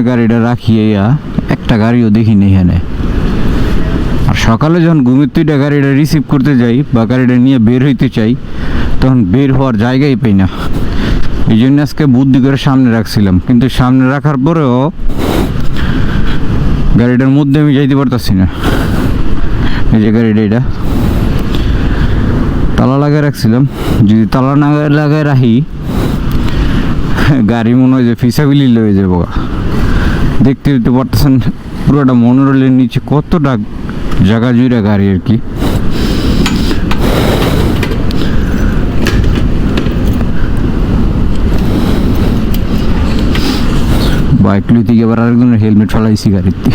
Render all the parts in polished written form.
গাড়িটা রাখিয়ে একটা গাড়িও দেখিনি এখানে। আর সকালে যখন ঘুমের তুইটা গাড়িটা রিসিভ করতে যাই বা গাড়িটা নিয়ে বের হইতে চাই, তখন বের হওয়ার জায়গাই পাই না। এই জন্য আজকে বুদ্ধি করে সামনে রাখছিলাম, কিন্তু সামনে রাখার পরেও গাড়িটার মধ্যে আমি যাইতে পারতাছি না। এই যে গাড়িটা, এটা তালা লাগায় রাখছিলাম, যদি তালা না লাগায় রাখি গাড়ি মনে হয় যে ফিসাবিলি লয়ে যাবো। দেখতে দেখতে পারতেছেন পুরোটা মনোরেলের নিচে কতটা জায়গা জুড়ে গাড়ি আর কি। বাইক লইতে গিয়ে আবার আরেকজনের হেলমেট ফেলাইছি গাড়িতে,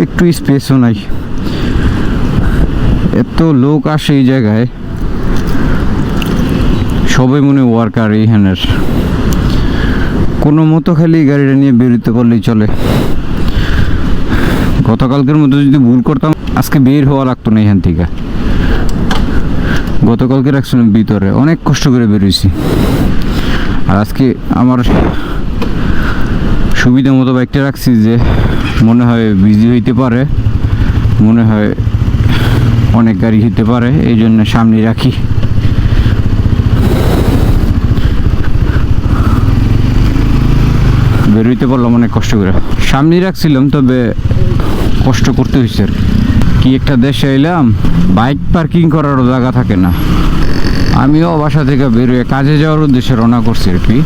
একটু স্পেসও নাই। এত লোক আসে এই জায়গায়, সবাই মনে ওয়ার্কার এইখানের। কোনো মতো খালি গাড়িটা নিয়ে বেরোতে পারলেই চলে। গতকালকের মতো যদি ভুল করতাম আজকে বের হওয়া লাগতো না এখান থেকে। গতকালকে রাখছিলাম ভিতরে, অনেক কষ্ট করে বেরোইছি। আর আজকে আমার সুবিধা মতো বাইকটা রাখছি যে মনে হয় বিজি হইতে পারে, মনে হয় অনেক গাড়ি হইতে পারে, এই জন্য সামনে রাখি। বেরোইতে পারলাম অনেক কষ্ট করে, সামনেই রাখছিলাম, তবে কষ্ট করতে হয়েছে আর কি। একটা দেশে এলাম, বাইক পার্কিং করারও জায়গা থাকে না। আমিও বাসা থেকে বেরোয় কাজে যাওয়ার উদ্দেশ্যে রওনা করছি আর কি।